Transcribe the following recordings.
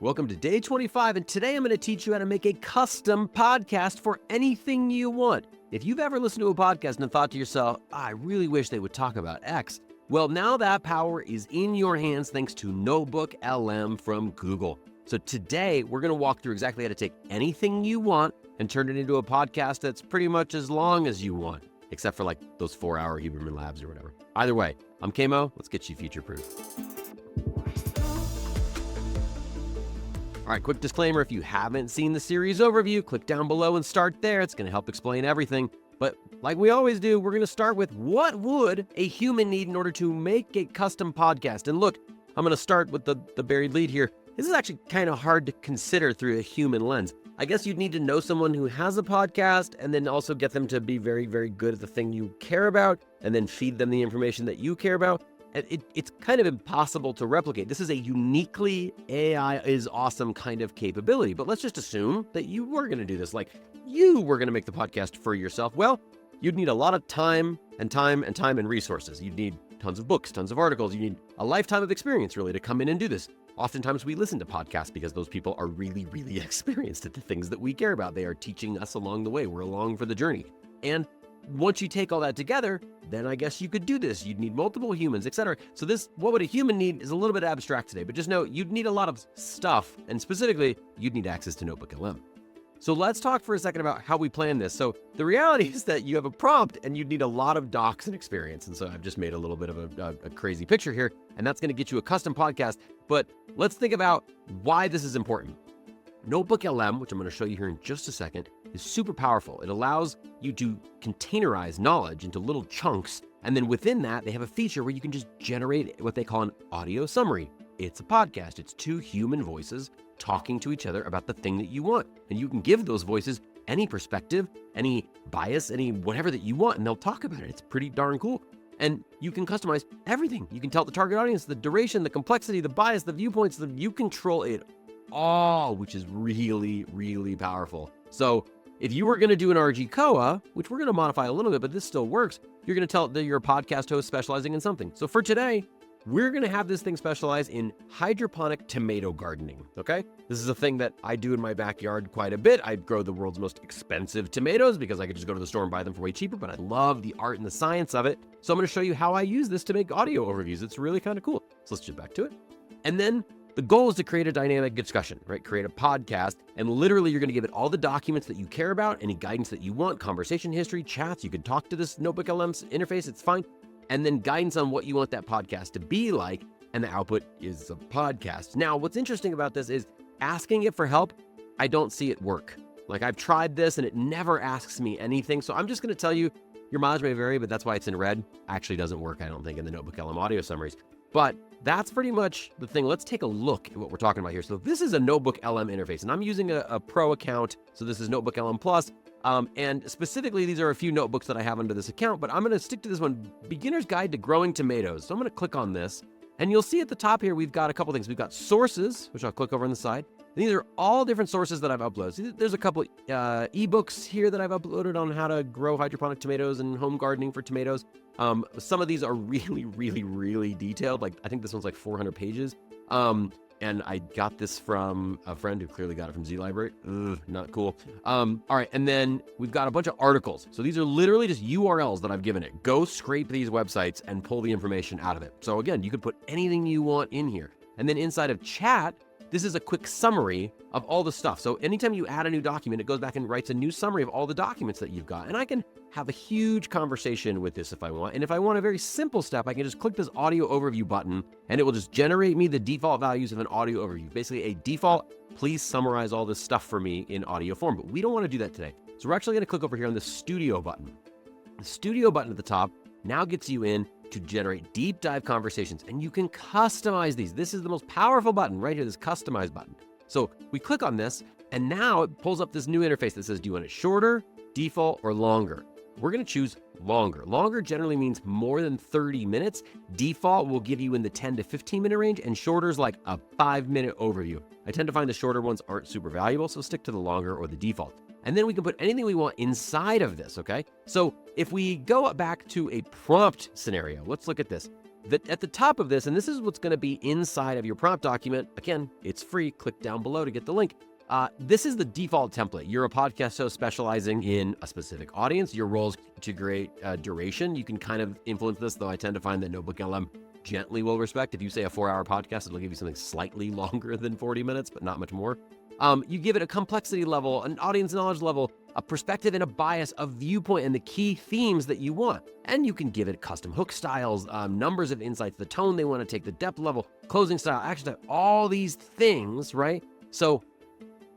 Welcome to day 25, and today I'm going to teach you how to make a custom podcast for anything you want. If you've ever listened to a podcast and thought to yourself, I really wish they would talk about X, well, now that power is in your hands thanks to NotebookLM from Google. So today, we're going to walk through exactly how to take anything you want and turn it into a podcast that's pretty much as long as you want, except for like those 4-hour Huberman Labs or whatever. Either way, I'm Kamo. Let's get you future-proof. All right, quick disclaimer, if you haven't seen the series overview, click down below and start there. It's going to help explain everything. But like we always do, we're going to start with what would a human need in order to make a custom podcast? And look, I'm going to start with the buried lead here. This is actually kind of hard to consider through a human lens. I guess you'd need to know someone who has a podcast and then also get them to be very, very good at the thing you care about and then feed them the information that you care about. It's kind of impossible to replicate. This is a uniquely AI is awesome kind of capability, but let's just assume that you were going to do this, like you were going to make the podcast for yourself. Well, you'd need a lot of time and resources. You'd need tons of books, tons of articles. You need a lifetime of experience really to come in and do this. Oftentimes we listen to podcasts because those people are really, really experienced at the things that we care about. They are teaching us along the way. We're along for the journey. And once you take all that together, then I guess you could do this. You'd need multiple humans, etc. So this, what would a human need, is a little bit abstract today, but just know you'd need a lot of stuff, and specifically, you'd need access to NotebookLM. So let's talk for a second about how we plan this. So the reality is that you have a prompt and you'd need a lot of docs and experience. And so I've just made a little bit of a crazy picture here, and that's going to get you a custom podcast. But let's think about why this is important. NotebookLM, which I'm going to show you here in just a second, is super powerful. It allows you to containerize knowledge into little chunks. And then within that, they have a feature where you can just generate what they call an audio summary. It's a podcast. It's two human voices talking to each other about the thing that you want. And you can give those voices any perspective, any bias, any whatever that you want, and they'll talk about it. It's pretty darn cool. And you can customize everything. You can tell the target audience, the duration, the complexity, the bias, the viewpoints, you control it all, which is really, really powerful. So if you were going to do an RG COA, which we're going to modify a little bit, but this still works, you're going to tell that you're a podcast host specializing in something. So for today, we're going to have this thing specialize in hydroponic tomato gardening, okay? This is a thing that I do in my backyard quite a bit. I grow the world's most expensive tomatoes because I could just go to the store and buy them for way cheaper, but I love the art and the science of it. So I'm going to show you how I use this to make audio overviews. It's really kind of cool. So let's get back to it. And then the goal is to create a dynamic discussion, right? Create a podcast, and literally you're going to give it all the documents that you care about, any guidance that you want, conversation history, chats. You can talk to this NotebookLM interface, it's fine. And then guidance on what you want that podcast to be like, and the output is a podcast. Now, what's interesting about this is asking it for help, I don't see it work. Like I've tried this and it never asks me anything. So I'm just going to tell you, your mileage may vary, but that's why it's in red. Actually doesn't work, I don't think, in the NotebookLM audio summaries. But that's pretty much the thing. Let's take a look at what we're talking about here. So this is a NotebookLM interface, and I'm using a pro account. So this is NotebookLM Plus. And specifically, these are a few notebooks that I have under this account, but I'm going to stick to this one, Beginner's Guide to Growing Tomatoes. So I'm going to click on this, and you'll see at the top here, we've got a couple things. We've got sources, which I'll click over on the side. And these are all different sources that I've uploaded. See, there's a couple ebooks here that I've uploaded on how to grow hydroponic tomatoes and home gardening for tomatoes. Some of these are really, really, really detailed. Like I think this one's like 400 pages. And I got this from a friend who clearly got it from Z Library. Not cool. All right, and then we've got a bunch of articles. So these are literally just URLs that I've given it. Go scrape these websites and pull the information out of it. So again, you could put anything you want in here. And then inside of chat, this is a quick summary of all the stuff. So anytime you add a new document, it goes back and writes a new summary of all the documents that you've got. And I can have a huge conversation with this if I want. And if I want a very simple step, I can just click this audio overview button and it will just generate me the default values of an audio overview. Basically a default, please summarize all this stuff for me in audio form. But we don't want to do that today. So we're actually going to click over here on the studio button. The studio button at the top now gets you in to generate deep dive conversations, and you can customize these. This is the most powerful button right here, this customize button. So we click on this, and now it pulls up this new interface that says, do you want it shorter, default, or longer? We're going to choose longer. Longer generally means more than 30 minutes. Default will give you in the 10 to 15 minute range, and shorter is like a 5-minute overview. I tend to find the shorter ones aren't super valuable, so stick to the longer or the default. And then we can put anything we want inside of this, okay? So if we go back to a prompt scenario, let's look at this. At the top of this, and this is what's going to be inside of your prompt document. Again, it's free. Click down below to get the link. This is the default template. You're a podcast host specializing in a specific audience. Your roles to create duration. You can kind of influence this, though I tend to find that NotebookLM gently will respect. If you say a 4-hour podcast, it'll give you something slightly longer than 40 minutes, but not much more. You give it a complexity level, an audience knowledge level, a perspective and a bias, a viewpoint, and the key themes that you want. And you can give it custom hook styles, numbers of insights, the tone they want to take, the depth level, closing style, action style, all these things, right? So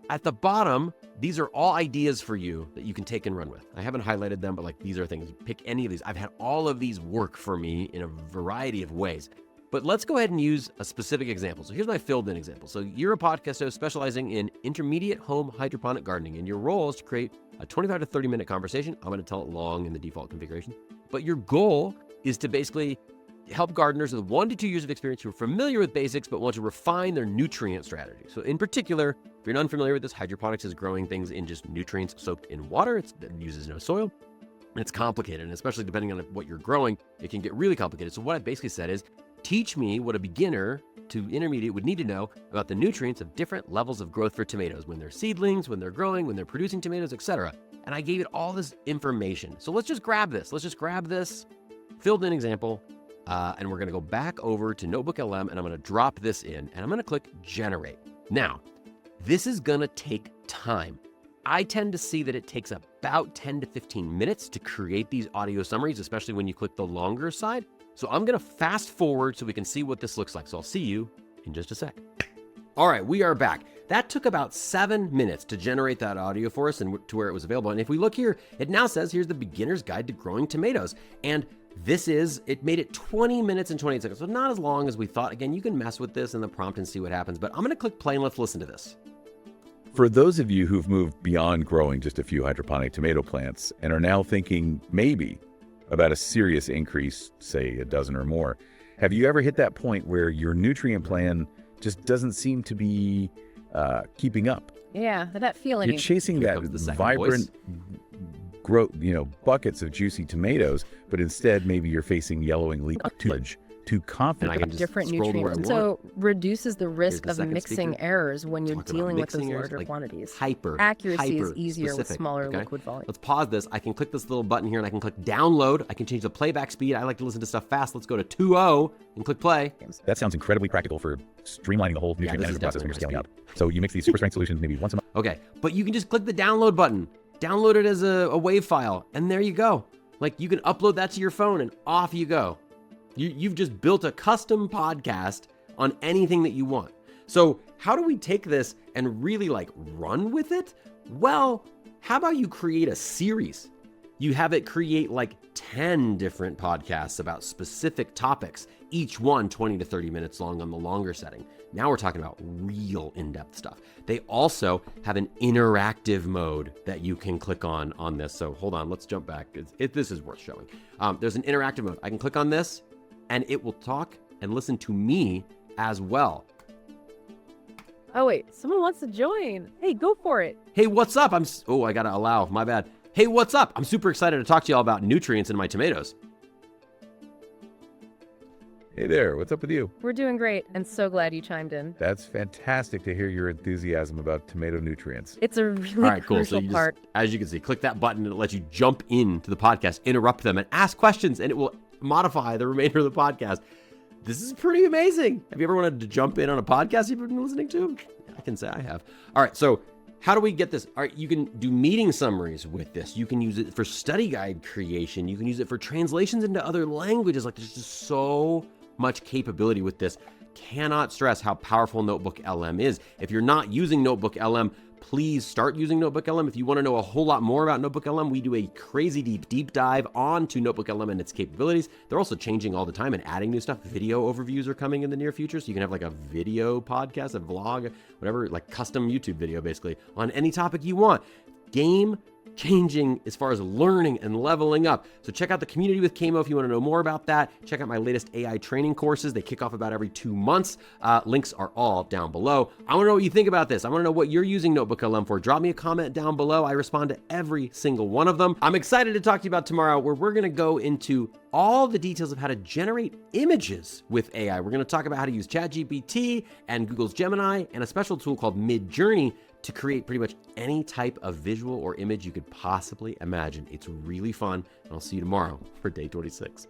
at the bottom, these are all ideas for you that you can take and run with. I haven't highlighted them, but like these are things. Pick any of these. I've had all of these work for me in a variety of ways. But let's go ahead and use a specific example. So here's my filled in example. So you're a podcast host specializing in intermediate home hydroponic gardening, and your role is to create a 25 to 30 minute conversation. I'm going to tell it long in the default configuration. But your goal is to basically help gardeners with 1 to 2 years of experience who are familiar with basics but want to refine their nutrient strategy. So in particular, if you're unfamiliar with this, hydroponics is growing things in just nutrients soaked in water. It uses no soil. And it's complicated, and especially depending on what you're growing, it can get really complicated. So what I basically said is, teach me what a beginner to intermediate would need to know about the nutrients of different levels of growth for tomatoes, when they're seedlings, when they're growing, when they're producing tomatoes, etc. And I gave it all this information. So let's just grab this. Let's just grab this filled in example, and we're going to go back over to NotebookLM, and I'm going to drop this in, and I'm going to click generate. Now, this is going to take time. I tend to see that it takes about 10 to 15 minutes to create these audio summaries, especially when you click the longer side. So I'm going to fast forward so we can see what this looks like. So I'll see you in just a sec. All right, we are back. That took about 7 minutes to generate that audio for us and to where it was available. And if we look here, it now says, here's the beginner's guide to growing tomatoes. And it made it 20 minutes and 28 seconds. So not as long as we thought. Again, you can mess with this in the prompt and see what happens, but I'm going to click play and let's listen to this. For those of you who've moved beyond growing just a few hydroponic tomato plants and are now thinking maybe about a serious increase, say a dozen or more, have you ever hit that point where your nutrient plan just doesn't seem to be keeping up? Yeah, that feeling. You're chasing that vibrant growth, buckets of juicy tomatoes, but instead maybe you're facing yellowing leafage. Too confident. Different nutrients. So reduces the risk of mixing errors when you're dealing with those larger quantities. Accuracy is easier with smaller liquid volume. Let's pause this. I can click this little button here and I can click download. I can change the playback speed. I like to listen to stuff fast. Let's go to 2.0 and click play. That sounds incredibly practical for streamlining the whole nutrient management process when you're scaling up. So you mix these super strength solutions maybe once a month. Okay, but you can just click the download button. Download it as a WAV file, and there you go. Like you can upload that to your phone and off you go. You've just built a custom podcast on anything that you want. So how do we take this and really run with it? Well, how about you create a series? You have it create 10 different podcasts about specific topics, each one 20 to 30 minutes long on the longer setting. Now we're talking about real in-depth stuff. They also have an interactive mode that you can click on this. So hold on, let's jump back. This is worth showing. There's an interactive mode. I can click on this, and it will talk and listen to me as well. Oh, wait, someone wants to join. Hey, go for it. Hey, what's up? I gotta allow, my bad. Hey, what's up? I'm super excited to talk to y'all about nutrients in my tomatoes. Hey there, what's up with you? We're doing great, and so glad you chimed in. That's fantastic to hear your enthusiasm about tomato nutrients. It's a really crucial part. As you can see, click that button and it lets you jump into the podcast, interrupt them, and ask questions, and it will modify the remainder of the podcast. This is pretty amazing. Have you ever wanted to jump in on a podcast you've been listening to? I can say I have. All right, so how do we get this? All right, you can do meeting summaries with this. You can use it for study guide creation. You can use it for translations into other languages. There's just so much capability with this. Cannot stress how powerful NotebookLM is. If you're not using NotebookLM, please start using NotebookLM. If you want to know a whole lot more about NotebookLM, we do a crazy deep dive onto NotebookLM and its capabilities. They're also changing all the time and adding new stuff. Video overviews are coming in the near future, so you can have a video podcast, a vlog, whatever, custom YouTube video basically on any topic you want. Game changing as far as learning and leveling up. So check out the community with Camo if you want to know more about that. Check out my latest AI training courses. They kick off about every 2 months. Links are all down below. I want to know what you think about this. I want to know what you're using NotebookLM for. Drop me a comment down below. I respond to every single one of them. I'm excited to talk to you about tomorrow, where we're going to go into all the details of how to generate images with AI. We're going to talk about how to use ChatGPT and Google's Gemini and a special tool called Midjourney to create pretty much any type of visual or image you could possibly imagine. It's really fun, and I'll see you tomorrow for day 26.